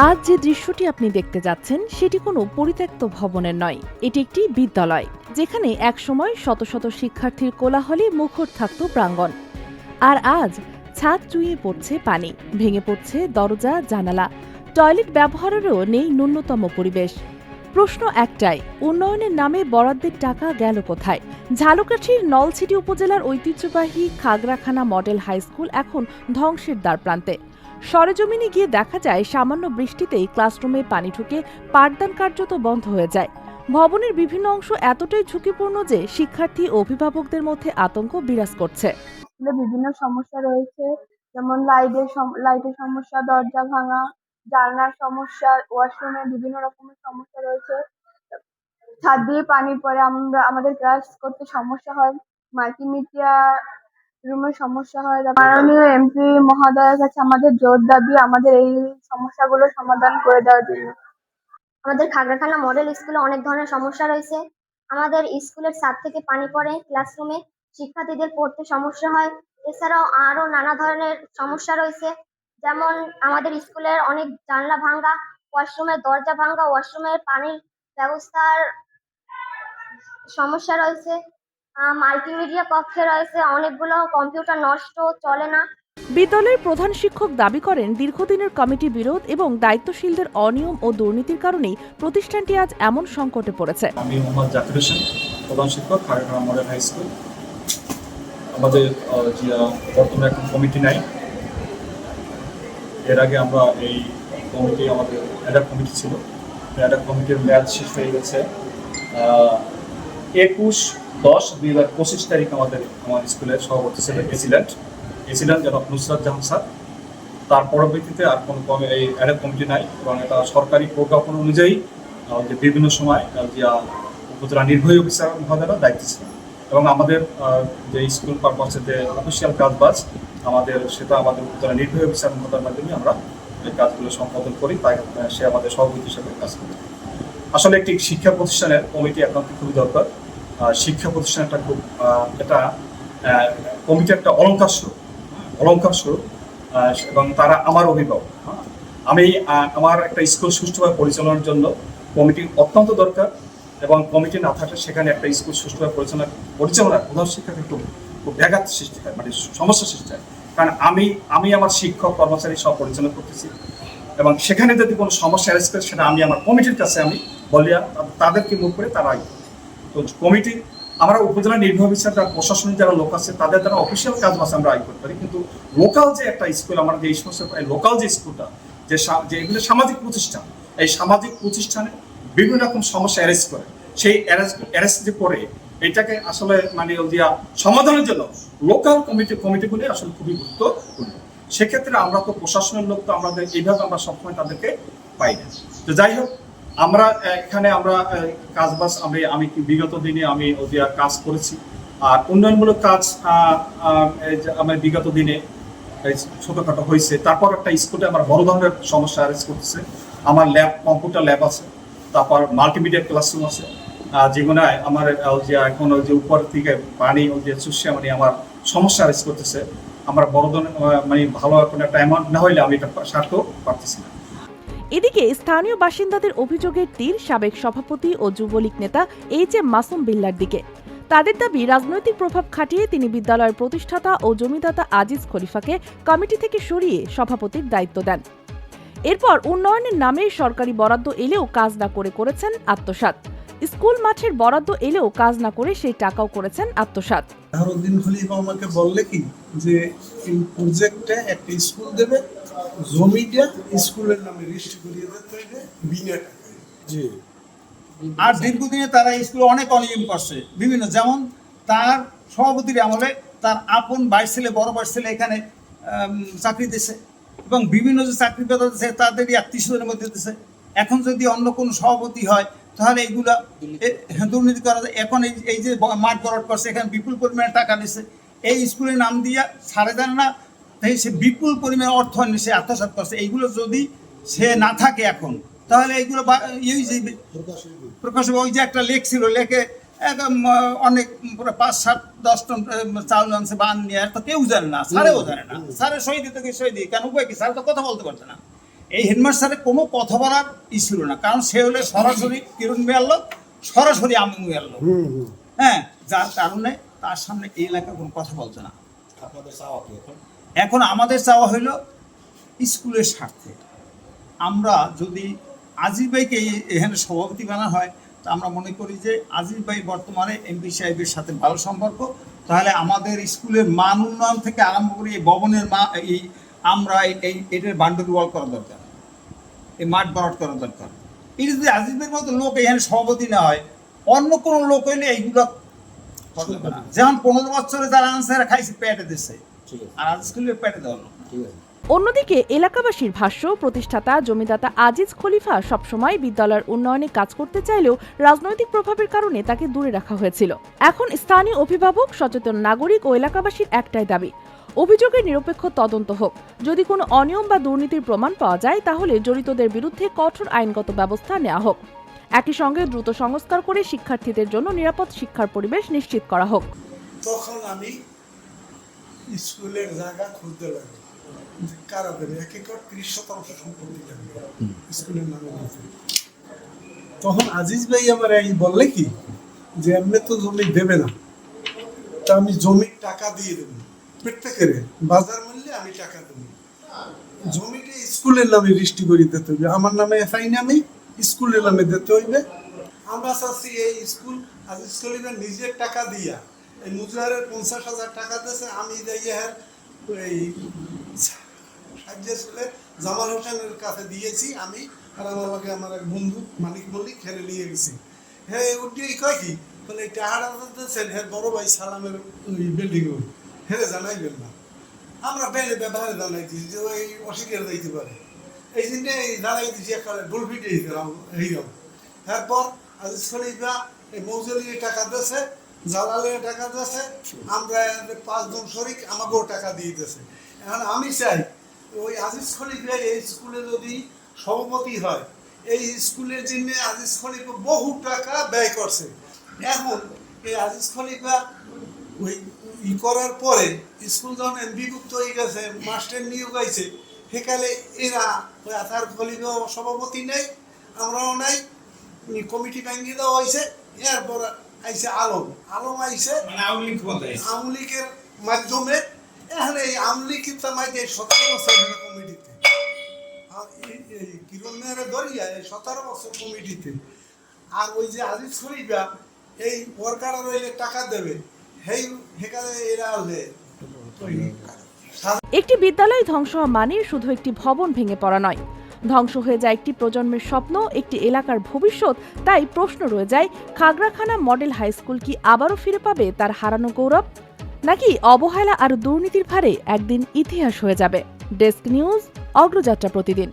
আজ যে দৃশ্যটি আপনি দেখতে যাচ্ছেন সেটি কোনো পরিত্যক্ত ভবনের নয়, এটি একটি বিদ্যালয় যেখানে একসময় শত শত শিক্ষার্থীর কোলাহলে মুখর থাকত প্রাঙ্গণ। আর আজ ছাদ চুঁইয়ে পড়ছে পানি, ভেঙে পড়ছে দরজা জানালা, টয়লেট ব্যবহারেরও নেই ন্যূনতম পরিবেশ। প্রশ্ন একটাই, উন্নয়নের নামে বরাদ্দের টাকা গেল কোথায়? ঝালকাঠির নলছিটি উপজেলার ঐতিহ্যবাহী খাগড়াখানা মডেল হাই স্কুল এখন ধ্বংসের দ্বারপ্রান্তে। সরেজমিনে গিয়ে দেখা যায় সামান্য বৃষ্টিতেই ক্লাসরুমে পানি ঢুকে পাঠদান কার্যত বন্ধ হয়ে যায়। ভবনের বিভিন্ন অংশ এতটাই ঝুঁকিপূর্ণ যে শিক্ষার্থী ও অভিভাবকদের মধ্যে আতঙ্ক বিরাজ করছে। বিভিন্ন সমস্যা রয়েছে, যেমন লাইটের সমস্যা, দরজা ভাঙা, জানলার সমস্যা, ওয়াশরুমে বিভিন্ন রকমের সমস্যা রয়েছে। ছাদ দিয়ে পানি পড়ে, আমাদের ক্লাস করতে সমস্যা হয়, মাল্টিমিডিয়া রুমের সমস্যা হয়। মাননীয় এমপি মহোদয়ের কাছে আমাদের জোর দাবি আমাদের এই সমস্যাগুলো সমাধান করে দেওয়ার জন্য। আমাদের খাগড়াখানা মডেল স্কুলে অনেক ধরনের সমস্যা রয়েছে। আমাদের স্কুলের ছাদ থেকে পানি পড়ে ক্লাসরুমে, শিক্ষার্থীদের পড়তে সমস্যা হয়। এছাড়াও আরো নানা ধরনের সমস্যা রয়েছে, যেমন আমাদের স্কুলের অনেক জানলা ভাঙ্গা, ওয়াশরুমের দরজা ভাঙ্গা, ওয়াশরুমের পানির ব্যবস্থার সমস্যা রয়েছে। মাল্টিমিডিয়া কক্ষে রয়েছে অনেকগুলো কম্পিউটার নষ্ট, চলে না। বিদ্যালয়ের প্রধান শিক্ষক দাবি করেন দীর্ঘদিনের কমিটি বিরোধ এবং দায়িত্বশীলদের অনিয়ম ও দুর্নীতির কারণেই প্রতিষ্ঠানটি আজ এমন সংকটে পড়েছে। আমি মোহাম্মদ জাকির হোসেন, প্রধান শিক্ষক, খাগড়াখানা মডেল হাই স্কুল। আমাদের বর্তমানে এখন কমিটি নাই। এর আগে আমরা এই কমিটি, আমাদের অ্যাডাক কমিটি ছিল, অ্যাডাক কমিটির মেয়াদ শেষ হয়ে গেছে 21/10/2025 তারিখ। আমার স্কুলের সভাপতি ছিলেন এসিলেন্ট জনাব নুসরাত জাহান স্যার। তার পরবর্তীতে আর কোনো এই অ্যাডাক কমিটি নাই এবং এটা সরকারি প্রজ্ঞাপন অনুযায়ী যে বিভিন্ন সময় উপজেলা নির্বাহী অফিসার মহোদয়রা দায়িত্ব ছিলেন এবং আমাদের যে স্কুল পারপাসে যে অফিসিয়াল কাজবাজ সেটা আমাদের উপজেলা নির্বাহী অফিসার মহোদয়ের মাধ্যমে আমরা এই কাজগুলো সম্পাদন করি। তাই সে আমাদের সভাপতি হিসেবে কাজ করি। আসলে একটি শিক্ষা প্রতিষ্ঠানের কমিটি একান্ত খুবই দরকার। শিক্ষা প্রতিষ্ঠানটা খুব এটা কমিটি একটা অলংকার স্বরূপ এবং তারা আমার অভিভাবক। আমি আমার একটা স্কুল সুষ্ঠুভাবে পরিচালনার জন্য কমিটি অত্যন্ত দরকার এবং কমিটি না থাকলে সেখানে একটা স্কুল সুষ্ঠুভাবে পরিচালনার প্রধান শিক্ষাকে খুব ব্যাঘাত সৃষ্টি হয়, মানে সমস্যা সৃষ্টি হয়। কারণ আমি আমার শিক্ষক কর্মচারী সব পরিচালনা করতেছি এবং সেখানে যদি কোনো সমস্যা অ্যারেস্ট করে সেটা আমি আমার কমিটির কাছে আমি বলিয়া তাদেরকে মুখ করে তারা তো কমিটি আমরা উপজেলা নির্বাহী অফিসার যারা প্রশাসনিক যারা লোক আছে তাদের দ্বারা অফিসিয়াল কাজ বাস আমরা আয় করতে পারি, কিন্তু লোকাল যে একটা স্কুল, আমরা যে লোকাল যে স্কুলটা যে এগুলো সামাজিক প্রতিষ্ঠান, এই সামাজিক প্রতিষ্ঠানে বিভিন্ন রকম সমস্যা অ্যারেস্ট করে, সেই অ্যারেস্ট যে করে এটাকে আসলে মানে সমাধানের জন্য লোকাল কমিটিগুলি আসলে খুবই গুরুত্বপূর্ণ। সেক্ষেত্রে আমরা তো প্রশাসনের লোক, তো আমাদের এইভাবে আমরা সবসময় তাদেরকে পাই না। তো যাই হোক, আমরা এখানে আমরা কাজবাজ আমি বিগত দিনে আমি কাজ করেছি আর উন্নয়নমূলক কাজ আমার বিগত দিনে ছোটখাটো হয়েছে। তারপর একটা স্কুলে আমার বড় ধরনের সমস্যা অ্যারেস্ট করতেছে। আমার কম্পিউটার ল্যাব আছে, তারপর মাল্টিমিডিয়া ক্লাসরুম আছে, যেগুলো আমার এখন উপর থেকে পানি চুষে মানে আমার সমস্যা অ্যারেস্ট করতেছে। আমার বড় ধরনের মানে ভালো কোনো একটা অ্যামাউন্ট না হইলে আমি এটা সারতেও পারতেছি না। এদিকে স্থানীয় বাসিন্দাদের অভিযোগের তীর সাবেক সভাপতি ও যুবলীগ নেতা এইচ.এম. মাসুম বিল্লার দিকে। তাদের দাবি রাজনৈতিক প্রভাব খাটিয়ে তিনি বিদ্যালয়ের প্রতিষ্ঠাতা ও জমিদাতা আজিজ খলিফাকে কমিটি থেকে সরিয়ে সভাপতির দায়িত্ব দেন। এরপর উন্নয়নের নামে সরকারি বরাদ্দ এলেও কাজ না করে করেছেন আত্মসাৎ। স্কুল মাঠের বরাদ্দ এলেও কাজ না করে সেই টাকাও করেছেন আত্মসাৎ। নাহরুদ্দিন খলিফা আমাকে বললে কি যে এই প্রজেক্টে একটা স্কুল দেবে, জমিটা স্কুলের নামে রেজিস্ট্রি করিয়ে দিতে হবে বিনা টাকায়। জি। আর দীর্ঘদিনে তারা স্কুলে অনেক অনিয়ম করছে বিভিন্ন, যেমন তার সভাপতির আমলে তার আপন বাইশ ছেলে বড় বাইশ ছেলে এখানে চাকরি দিচ্ছে এবং বিভিন্ন যে চাকরি পেতে দিচ্ছে তাদেরই আত্মীয়দের মধ্যে দিচ্ছে। এখন যদি অন্য কোনো সভাপতি হয় তাহলে এইগুলা দুর্নীতি করা যায়। এখন এই যে মাঠ বরাদ্দ করছে এখানে বিপুল পরিমাণে টাকা নিচ্ছে, এই স্কুলের নাম দিয়া ছাড়ে দেন না, তাই সে বিপুল পরিমাণে অর্থ সে আত্মসাৎ করছে। এইগুলো যদি সে না থাকে এখন তাহলে এইগুলো প্রকাশ হবে। ওই যে একটা লেখ ছিল, লেখে অনেক 5-7-10 টন চাউল আনছে বান নিয়ে, তো কেউ জানে না, স্যারেও জানে না, স্যারের সই দিতে সই দিই কেন, উপায় কি, স্যার তো কথা বলতে পারছে না। এই হেডমাস্টারের কোনো কথা বলার ছিল না, কারণ সে হলে সরাসরি কিরণ মিয়াল্লো, সরাসরি আমি মিয়াল্লো। হ্যাঁ, যার কারণে তার সামনে এই এলাকা কোনো কথা বলছে না। এখন আমাদের চাওয়া হইলো স্কুলের স্বার্থে আমরা যদি আজিজ ভাইকে এখানে সভাপতি বানা হয়, তা আমরা মনে করি যে আজিজ ভাই বর্তমানে এমপি সাহেবের সাথে ভালো সম্পর্ক, তাহলে আমাদের স্কুলের মান উন্নয়ন থেকে আরম্ভ করে এই ভবনের আমরা এটার বাউন্ডারি ওয়াল করা দরকার, এই মাঠ ভরাট করা দরকার। এটা যদি আজিজ ভাইয়ের মতো লোক এখানে সভাপতি না হয়, অন্য কোনো লোক হইলে এইগুলো করবে না। যেমন 15 বছরে যারা আনসার খাইছে পেটে দিচ্ছে, আর আজিজ স্কুলের পেটে দেওয়া লোক না। অন্যদিকে এলাকাবাসীর ভাষ্য, প্রতিষ্ঠাতা জমিদাতা আজিজ খলিফা সবসময় বিদ্যালয়ের উন্নয়নে কাজ করতে চাইলেও রাজনৈতিক প্রভাবের কারণে তাকে দূরে রাখা হয়েছিল। এখন স্থানীয় অভিভাবক, সচেতন নাগরিক ও এলাকাবাসীর একটাই দাবি, অভিযোগের নিরপেক্ষ তদন্ত হোক। যদি কোনো অনিয়ম বা দুর্নীতির প্রমাণ পাওয়া যায়, তাহলে জড়িতদের বিরুদ্ধে কঠোর আইনগত ব্যবস্থা নেওয়া হোক। একই সঙ্গে দ্রুত সংস্কার করে শিক্ষার্থীদের জন্য নিরাপদ শিক্ষার পরিবেশ নিশ্চিত করা হোক। তখন আমি স্কুলের জায়গা খুঁজতে লাগি, কারা দেবে, 1 একর 30% সম্পত্তি লাগবে স্কুলের নামে দিতে। তখন আজিজ ভাই আমার এই বললে কি যে এমনি তো জমি দেবে না, তা আমি জমির টাকা দিয়ে দেবো, প্রত্যেকের বাজার মূল্যে আমি টাকা দেবো, জমিটা স্কুলের নামে রেজিস্ট্রি করে দিতে হইবে, আমার নামে এফআই নামে স্কুলের নামে দিতে হইবে। আমরা চাচ্ছি এই স্কুল আজিজ খলিফা নিজের টাকা দিয়া, এই মুজাহারের 50,000 টাকা দিয়েছে, আমি এই সাহায্যের ছেলে জামাল হোসেনের কাছে দিয়েছি আমি, আর আমার লগে আমার এক বন্ধু মানিক মল্লিক খেলে নিয়ে গেছি। হ্যাঁ ওটি কয় কি বলে এই টাকাটা দিয়েছেন হ্যাঁ বড় ভাই সালামের ওই বিল্ডিং হেরে জানাইবেন না, আমরা বেলে ব্যবহারে জানাই দিয়েছি যে ওই অস্বীকার দিতে পারে, এই জন্যে জানাই দিয়েছি একটা ডুলফিটে এইরকম। এরপর আজিজ খলিফা এই মৌজুলির টাকা দিয়েছে, জালালের টাকা দিয়েছে, আমরা 5 জন শরিক আমাকেও টাকা দিয়ে দিয়েছে। এখন আমি চাই ওই আজিজ খলিফা এই স্কুলে যদি সভাপতি হয়, এই স্কুলের জন্য আজিজ খলিফা বহু টাকা ব্যয় করছে। এখন এই আজিজ খলিফা ওই করার পরে স্কুল যখন বিভক্ত হয়ে গেছে, মাস্টার নিয়োগ হয়েছে, সেকালে এরা ওই আথার খলিফা সভাপতি নেই, আমরাও নাই, কমিটি ভেঙে দেওয়া হয়েছে। এরপর আইসে আলম আইসে আওয়ামী লীগের মাধ্যমে, এখন এই আওয়ামী লীগ কিন্তু 17 বছর কমিটিতে, কিরণ মেয়ের দরিয়া 17 বছর কমিটিতে। আর ওই যে আজিজ খলিফা এই ওয়ার্কার রইলে টাকা দেবে, সেখানে এরা হলে একটি বিদ্যালয় ধ্বংস হওয়া মানে শুধু একটি ভবন ভেঙে পড়া নয়, ধ্বংস হয়ে যায় একটি প্রজন্মের স্বপ্ন, একটি এলাকার ভবিষ্যৎ। তাই প্রশ্ন রয়ে যায়, খাগড়াখানা মডেল হাই স্কুল কি আবারও ফিরে পাবে তার হারানো গৌরব, নাকি অবহেলা আর দুর্নীতির ভারে একদিন ইতিহাস হয়ে যাবে? ডেস্ক নিউজ, অগ্রযাত্রা প্রতিদিন।